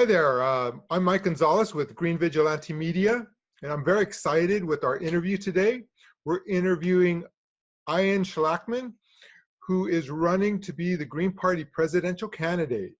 Hi there. I'm Mike Gonzalez with Green Vigilante Media, and I'm very excited with our interview today. We're interviewing Ian Schlakman, who is running to be the Green Party presidential candidate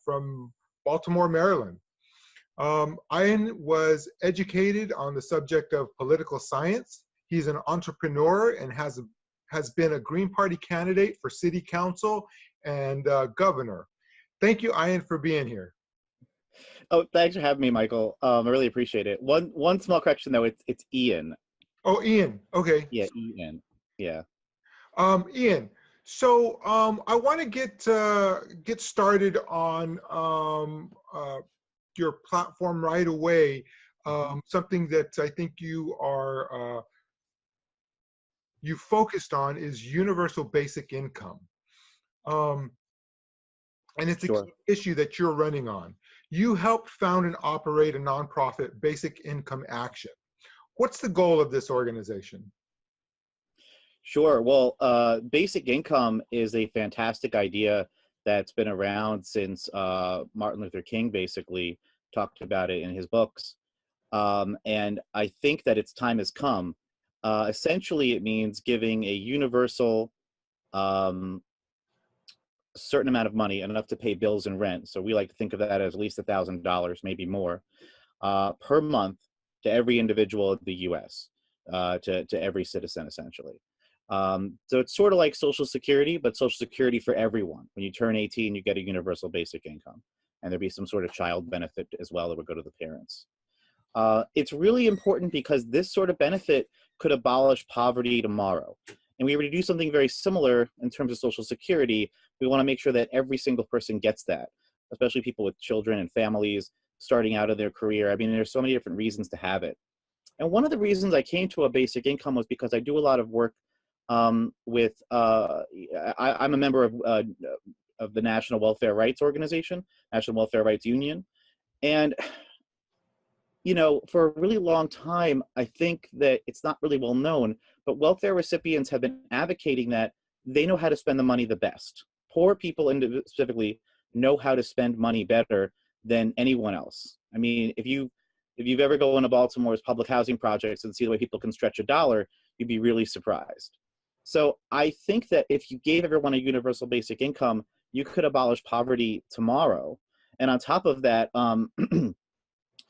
from Baltimore, Maryland. Ian was educated on the subject of political science. He's an entrepreneur and has been a Green Party candidate for city council and governor. Thank you, Ian, for being here. Oh, thanks for having me, Michael. I really appreciate it. One small correction though, it's Ian. Oh, Ian. Okay. Yeah, Ian. Yeah. Ian. So I want to get started on your platform right away. Something that I think you focused on is universal basic income, and it's a Sure. key issue that you're running on. You helped found and operate a nonprofit, Basic Income Action. What's the goal of this organization? Sure. Well, basic income is a fantastic idea that's been around since Martin Luther King basically talked about it in his books. And I think that its time has come. Essentially, it means giving a universal certain amount of money, enough to pay bills and rent. So we like to think of that as at least $1,000, maybe more, per month to every individual in the U.S., to every citizen, essentially. So it's sort of like Social Security, but Social Security for everyone. When you turn 18, you get a universal basic income. And there'd be some sort of child benefit as well that would go to the parents. It's really important because this sort of benefit could abolish poverty tomorrow. And we were to do something very similar in terms of Social Security. We want to make sure that every single person gets that, especially people with children and families starting out of their career. I mean, there's so many different reasons to have it. And one of the reasons I came to a basic income was because I do a lot of work I'm a member of the National Welfare Rights Organization, National Welfare Rights Union. And, you know, for a really long time, I think that it's not really well known, but welfare recipients have been advocating that they know how to spend the money the best. Poor people specifically know how to spend money better than anyone else. I mean, if you've ever gone into Baltimore's public housing projects and see the way people can stretch a dollar, you'd be really surprised. So I think that if you gave everyone a universal basic income, you could abolish poverty tomorrow. And on top of that,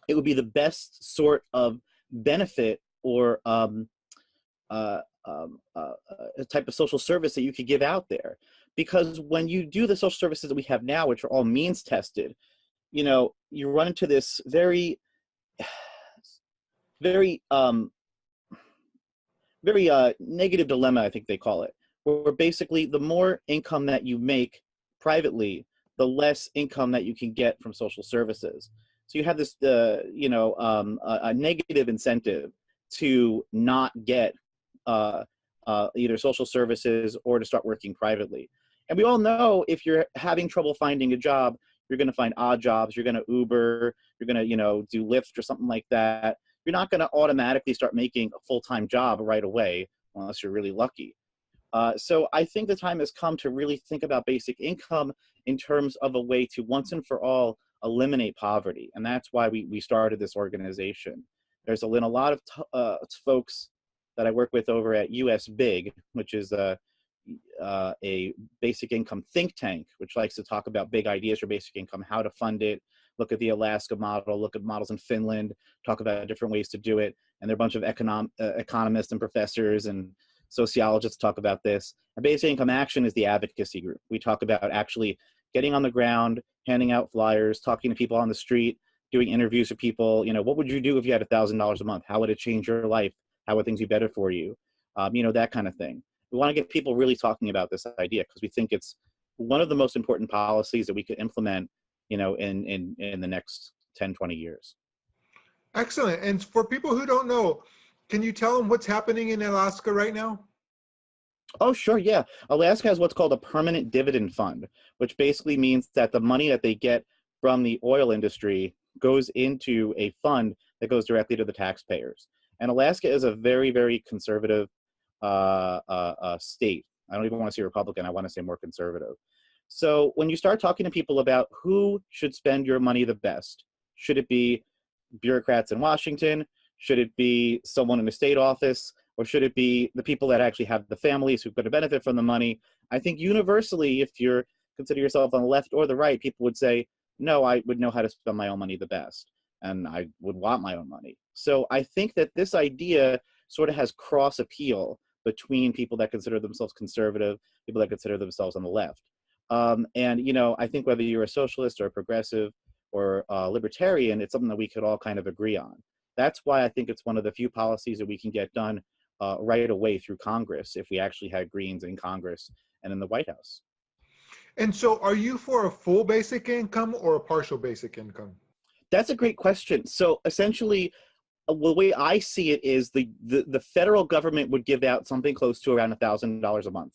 it would be the best sort of benefit or a type of social service that you could give out there. Because when you do the social services that we have now, which are all means tested, you know, you run into this very negative dilemma, I think they call it, where basically the more income that you make privately, the less income that you can get from social services. So you have this, a negative incentive to not get either social services or to start working privately. And we all know if you're having trouble finding a job, you're going to find odd jobs, you're going to Uber, you're going to, do Lyft or something like that. You're not going to automatically start making a full-time job right away unless you're really lucky. So I think the time has come to really think about basic income in terms of a way to once and for all eliminate poverty. And that's why we started this organization. There's been a lot of folks that I work with over at US Big, which is a basic income think tank, which likes to talk about big ideas for basic income, how to fund it, look at the Alaska model, look at models in Finland, talk about different ways to do it. And there are a bunch of economists and professors and sociologists talk about this. And Basic Income Action is the advocacy group. We talk about actually getting on the ground, handing out flyers, talking to people on the street, doing interviews with people. You know, what would you do if you had $1,000 a month? How would it change your life? How would things be better for you? That kind of thing. We want to get people really talking about this idea because we think it's one of the most important policies that we could implement, in the next 10, 20 years. Excellent. And for people who don't know, can you tell them what's happening in Alaska right now? Oh, sure, yeah. Alaska has what's called a permanent dividend fund, which basically means that the money that they get from the oil industry goes into a fund that goes directly to the taxpayers. And Alaska is a very, very conservative state. I don't even want to say Republican. I want to say more conservative. So when you start talking to people about who should spend your money the best, should it be bureaucrats in Washington? Should it be someone in the state office? Or should it be the people that actually have the families who could benefit from the money? I think universally, if you're consider yourself on the left or the right, people would say, no, I would know how to spend my own money the best. And I would want my own money. So I think that this idea sort of has cross appeal between people that consider themselves conservative, people that consider themselves on the left. And, you know, I think whether you're a socialist or a progressive or a libertarian, it's something that we could all kind of agree on. That's why I think it's one of the few policies that we can get done right away through Congress if we actually had Greens in Congress and in the White House. And so are you for a full basic income or a partial basic income? That's a great question. So essentially, the way I see it is the federal government would give out something close to around $1,000 a month.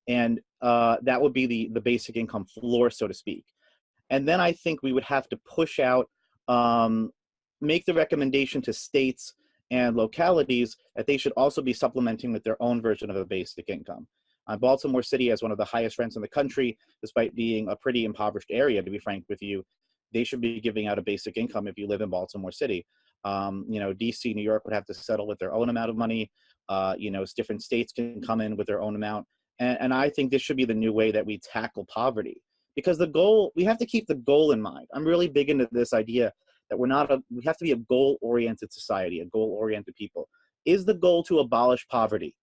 And that would be the basic income floor, so to speak. And then I think we would have to push out, make the recommendation to states and localities that they should also be supplementing with their own version of a basic income. Baltimore City has one of the highest rents in the country, despite being a pretty impoverished area, to be frank with you. They should be giving out a basic income if you live in Baltimore City. You know, DC, New York would have to settle with their own amount of money. You know, different states can come in with their own amount. And I think this should be the new way that we tackle poverty. Because the goal, we have to keep the goal in mind. I'm really big into this idea that we have to be a goal-oriented society, a goal-oriented people. Is the goal to abolish poverty?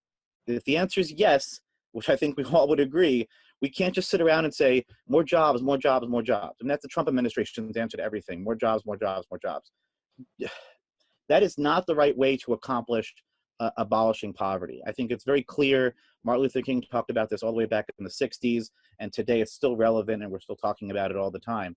If the answer is yes, which I think we all would agree, we can't just sit around and say, more jobs, more jobs, more jobs. And that's the Trump administration's answer to everything. More jobs, more jobs, more jobs. That is not the right way to accomplish abolishing poverty. I think it's very clear. Martin Luther King talked about this all the way back in the 60s, and today it's still relevant and we're still talking about it all the time.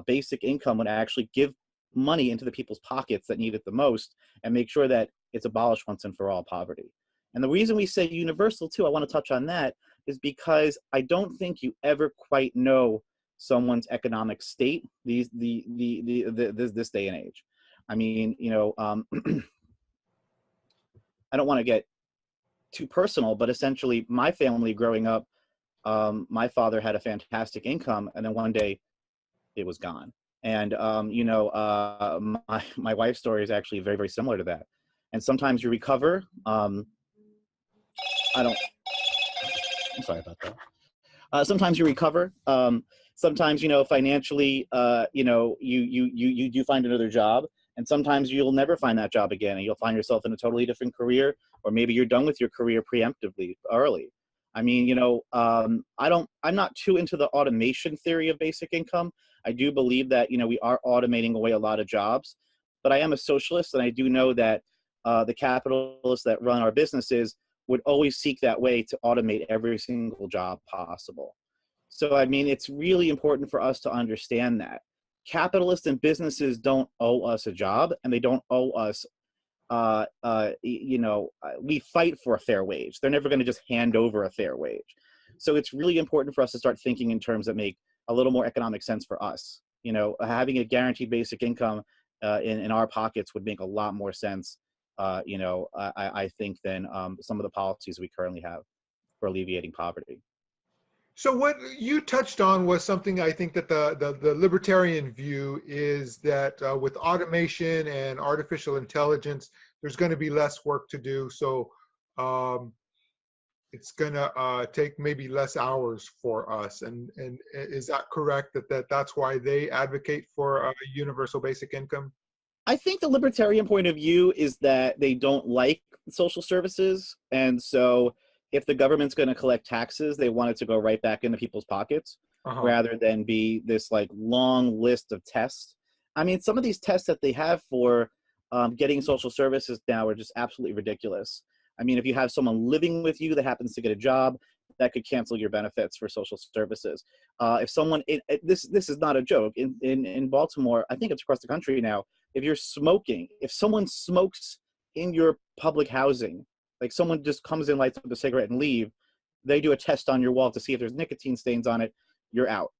Basic income would actually give money into the people's pockets that need it the most and make sure that it's abolished once and for all poverty. And the reason we say universal too, I want to touch on that, is because I don't think you ever quite know someone's economic state this day and age. I mean, you know, I don't want to get too personal, but essentially my family growing up, my father had a fantastic income, and then one day it was gone. And, you know, my wife's story is actually very, very similar to that. And sometimes you recover. I'm sorry about that. Sometimes you recover. Sometimes, you know, financially, you know, you do find another job. And sometimes you'll never find that job again, and you'll find yourself in a totally different career, or maybe you're done with your career preemptively early. I mean, you know, I'm not too into the automation theory of basic income. I do believe that, you know, we are automating away a lot of jobs, but I am a socialist, and I do know that the capitalists that run our businesses would always seek that way to automate every single job possible. So, I mean, it's really important for us to understand that capitalists and businesses don't owe us a job, and they don't owe us, you know, we fight for a fair wage. They're never going to just hand over a fair wage. So it's really important for us to start thinking in terms that make a little more economic sense for us. You know, having a guaranteed basic income in our pockets would make a lot more sense, you know, I think, than some of the policies we currently have for alleviating poverty. So what you touched on was something I think that the libertarian view is that with automation and artificial intelligence, there's going to be less work to do. So it's going to take maybe less hours for us. And is that correct, that's why they advocate for a universal basic income? I think the libertarian point of view is that they don't like social services. And so if the government's going to collect taxes, they want it to go right back into people's pockets rather than be this like long list of tests. I mean, some of these tests that they have for getting social services now are just absolutely ridiculous. I mean, if you have someone living with you that happens to get a job, that could cancel your benefits for social services. If someone, this is not a joke, in Baltimore, I think it's across the country now, if you're smoking, if someone smokes in your public housing, like someone just comes in, lights up a cigarette and leave, they do a test on your wall to see if there's nicotine stains on it, you're out.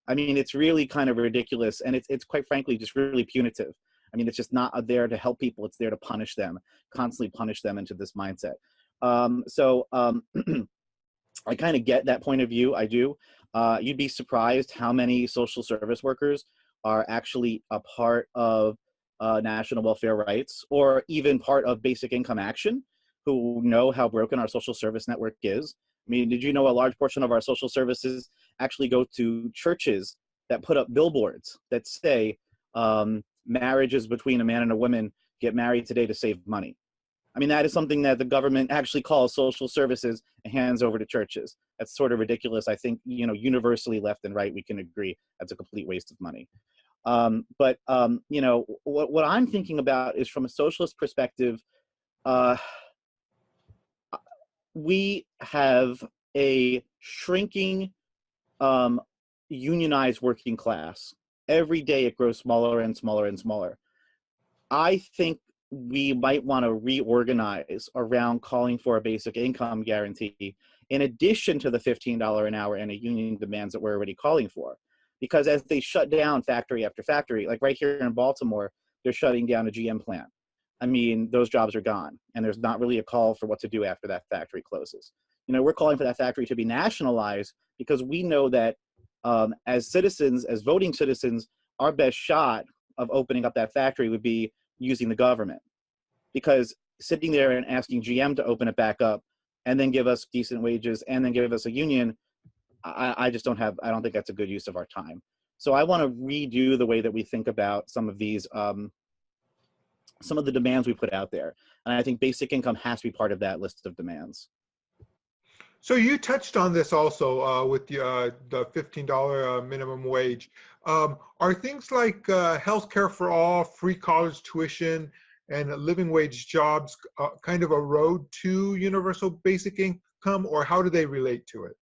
I mean, it's really kind of ridiculous, and it's quite frankly just really punitive. I mean, it's just not there to help people, it's there to punish them, constantly punish them into this mindset. I kind of get that point of view, I do. You'd be surprised how many social service workers are actually a part of national welfare rights, or even part of basic income action, who know how broken our social service network is. I mean, did you know a large portion of our social services actually go to churches that put up billboards that say, marriages between a man and a woman, get married today to save money? I mean, that is something that the government actually calls social services and hands over to churches. That's sort of ridiculous. I think, you know, universally left and right, we can agree that's a complete waste of money. You know, what I'm thinking about is, from a socialist perspective, uh, we have a shrinking unionized working class. Every day it grows smaller and smaller and smaller. I think we might want to reorganize around calling for a basic income guarantee, in addition to the $15 an hour and a union demands that we're already calling for. Because as they shut down factory after factory, like right here in Baltimore, they're shutting down a GM plant. I mean, those jobs are gone, and there's not really a call for what to do after that factory closes. You know, we're calling for that factory to be nationalized, because we know that as citizens, as voting citizens, our best shot of opening up that factory would be using the government. Because sitting there and asking GM to open it back up and then give us decent wages and then give us a union, I just don't have, I don't think that's a good use of our time. So I want to redo the way that we think about some of these, some of the demands we put out there. And I think basic income has to be part of that list of demands. So you touched on this also with the $15 minimum wage. Are things like healthcare for all, free college tuition, and living wage jobs kind of a road to universal basic income, or how do they relate to it?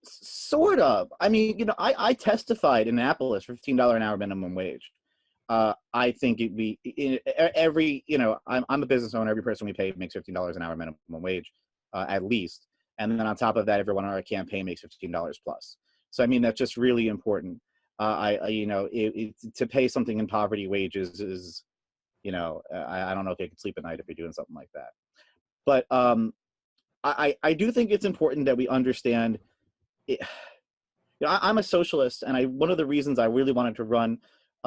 Sort of. I mean, you know, I testified in Annapolis for $15 an hour minimum wage. I think it'd be every, you know, I'm a business owner. Every person we pay makes $15 an hour minimum wage, at least. And then on top of that, everyone on our campaign makes $15 plus. So, I mean, that's just really important. You know, to pay something in poverty wages is, you know, I don't know if you can sleep at night if you're doing something like that. But I do think it's important that we understand it. You know, I'm a socialist, and one of the reasons I really wanted to run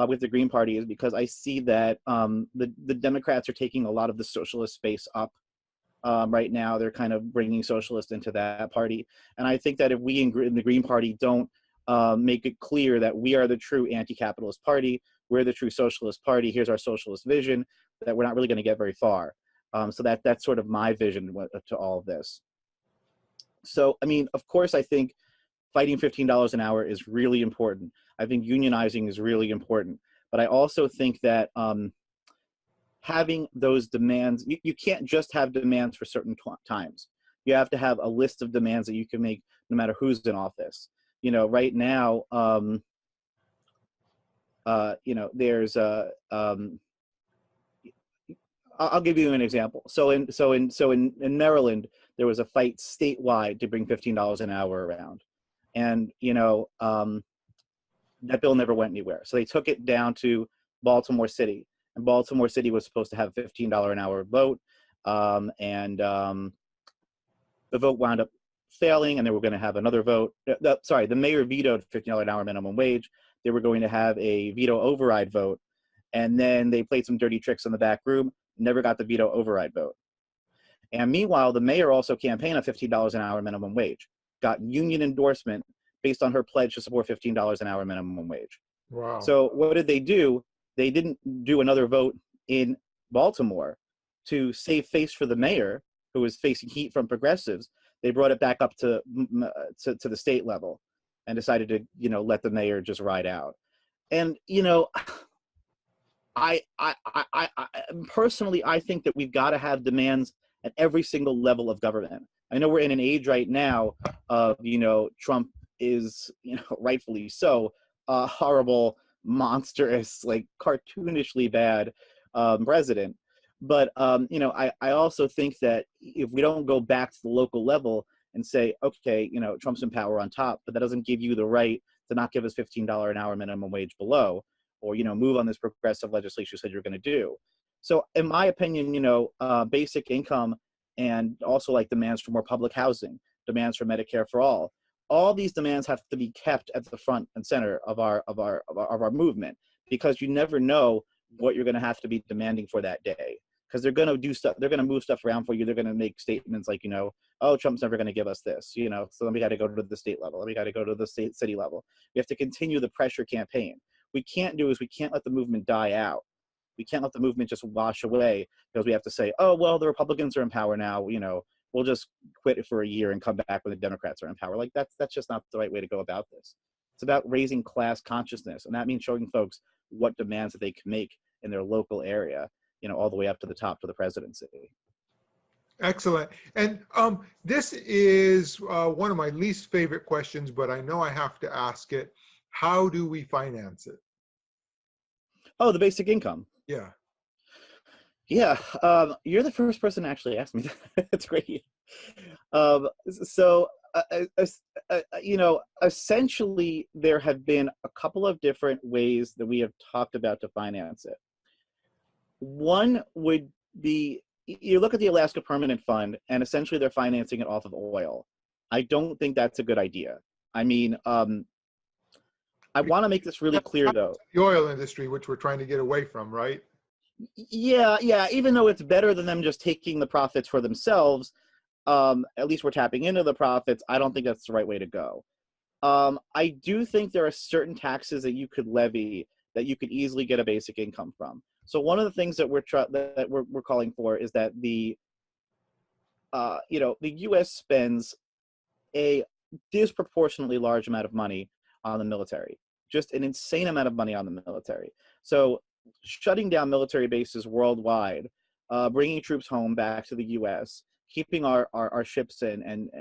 with the Green Party is because I see that the Democrats are taking a lot of the socialist space up right now. They're kind of bringing socialists into that party, and I think that if we in the Green Party don't make it clear that we are the true anti-capitalist party, we're the true socialist party, here's our socialist vision, that we're not really going to get very far. So that's sort of my vision to all of this. So, I mean, of course, I think fighting $15 an hour is really important. I think unionizing is really important. But I also think that having those demands, you can't just have demands for certain times. You have to have a list of demands that you can make no matter who's in office. You know, right now, you know, there's a, I'll give you an example. So in Maryland, there was a fight statewide to bring $15 an hour around. And, you know, that bill never went anywhere. So they took it down to Baltimore City, and Baltimore City was supposed to have a $15 an hour vote. The vote wound up failing, and they were going to have another vote. The mayor vetoed $15 an hour minimum wage. They were going to have a veto override vote. And then they played some dirty tricks in the back room, never got the veto override vote. And meanwhile, the mayor also campaigned a $15 an hour minimum wage, got union endorsement based on her pledge to support $15 an hour minimum wage. Wow. So what did they do? They didn't do another vote in Baltimore to save face for the mayor, who was facing heat from progressives. They brought it back up to the state level and decided to, you know, let the mayor just ride out. And, you know, I personally, I think that we've got to have demands at every single level of government. I know we're in an age right now of, you know, Trump is, you know, rightfully so, horrible, monstrous, like cartoonishly bad president. But, you know, I also think that if we don't go back to the local level and say, okay, you know, Trump's in power on top, but that doesn't give you the right to not give us $15 an hour minimum wage below, or, you know, move on this progressive legislation you said you're going to do. So in my opinion, you know, basic income and also like demands for more public housing, demands for Medicare for all, all these demands have to be kept at the front and center of our movement, because you never know what you're going to have to be demanding for that day. Because they're going to do stuff, they're going to move stuff around for you. They're going to make statements like, oh, Trump's never going to give us this, so then we got to go to the state level. Then we got to go to the city level. We have to continue the pressure campaign. We can't let the movement die out. We can't let the movement just wash away because we have to say, oh, well, the Republicans are in power now, we'll just quit it for a year and come back when the Democrats are in power. Like that's just not the right way to go about this. It's about raising class consciousness. And that means showing folks what demands that they can make in their local area, all the way up to the top, to the presidency. Excellent. And this is one of my least favorite questions, but I know I have to ask it. How do we finance it? Oh, the basic income. Yeah. Yeah. You're the first person to actually ask me that. That's great. Essentially, there have been a couple of different ways that we have talked about to finance it. One would be, you look at the Alaska Permanent Fund, and essentially they're financing it off of oil. I don't think that's a good idea. I mean, I want to make this really clear, though. The oil industry, which we're trying to get away from, right? Yeah. Even though it's better than them just taking the profits for themselves, at least we're tapping into the profits. I don't think that's the right way to go. I do think there are certain taxes that you could levy that you could easily get a basic income from. So one of the things that we're calling for is that the U.S. spends a disproportionately large amount of money on the military, just an insane amount of money on the military. So shutting down military bases worldwide, bringing troops home back to the U.S., keeping our ships and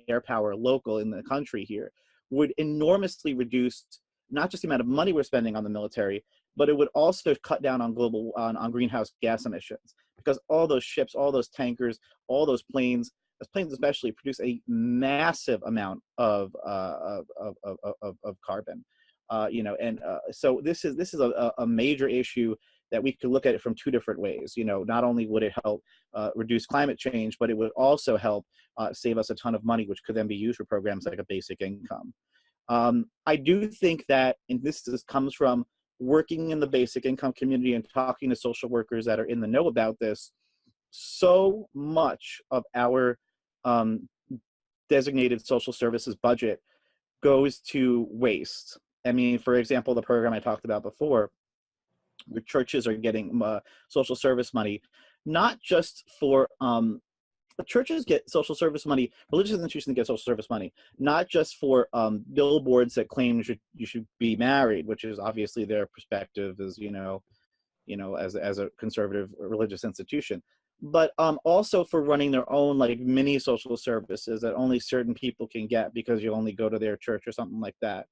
air power local in the country here would enormously reduce not just the amount of money we're spending on the military, but it would also cut down on on greenhouse gas emissions, because all those ships, all those tankers, all those planes especially, produce a massive amount of carbon. So this is a major issue that we could look at it from two different ways. Not only would it help reduce climate change, but it would also help save us a ton of money, which could then be used for programs like a basic income. I do think that, and this comes from working in the basic income community and talking to social workers that are in the know about this, so much of our designated social services budget goes to waste. I mean, for example, the program I talked about before, where churches are getting social service money, not just for churches get social service money, religious institutions get social service money, not just for billboards that claim you should be married, which is obviously their perspective as as a conservative religious institution, but also for running their own like mini social services that only certain people can get because you only go to their church or something like that.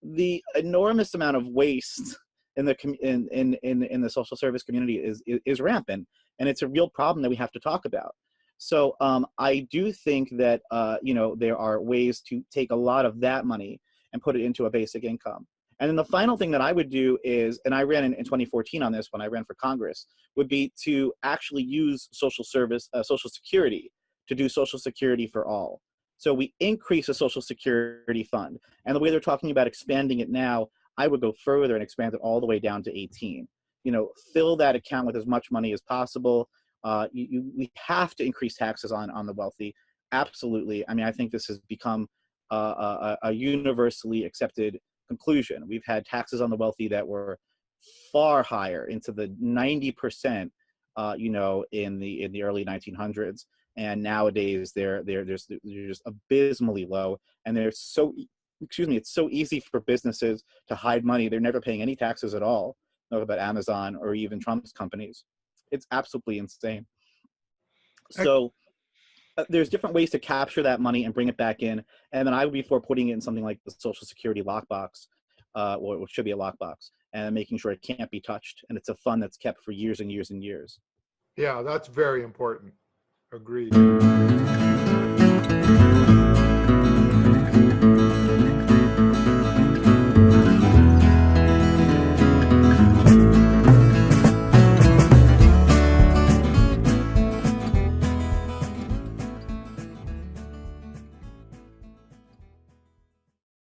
The enormous amount of waste in the social service community is rampant, and it's a real problem that we have to talk about. So I do think that there are ways to take a lot of that money and put it into a basic income. And then the final thing that I would do is, and I ran in 2014 on this when I ran for Congress, would be to actually use Social Security to do Social Security for all. So we increase a Social Security fund. And the way they're talking about expanding it now, I would go further and expand it all the way down to 18. Fill that account with as much money as possible. We have to increase taxes on the wealthy. Absolutely. I mean, I think this has become a universally accepted conclusion. We've had taxes on the wealthy that were far higher, into the 90%, in the early 1900s, and nowadays they're just abysmally low, and it's so easy for businesses to hide money. They're never paying any taxes at all. Talk about Amazon or even Trump's companies. It's absolutely insane. So there's different ways to capture that money and bring it back in. And then I would be for putting it in something like the Social Security lockbox, or it should be a lockbox, and making sure it can't be touched. And it's a fund that's kept for years and years and years. Yeah, that's very important. Agreed.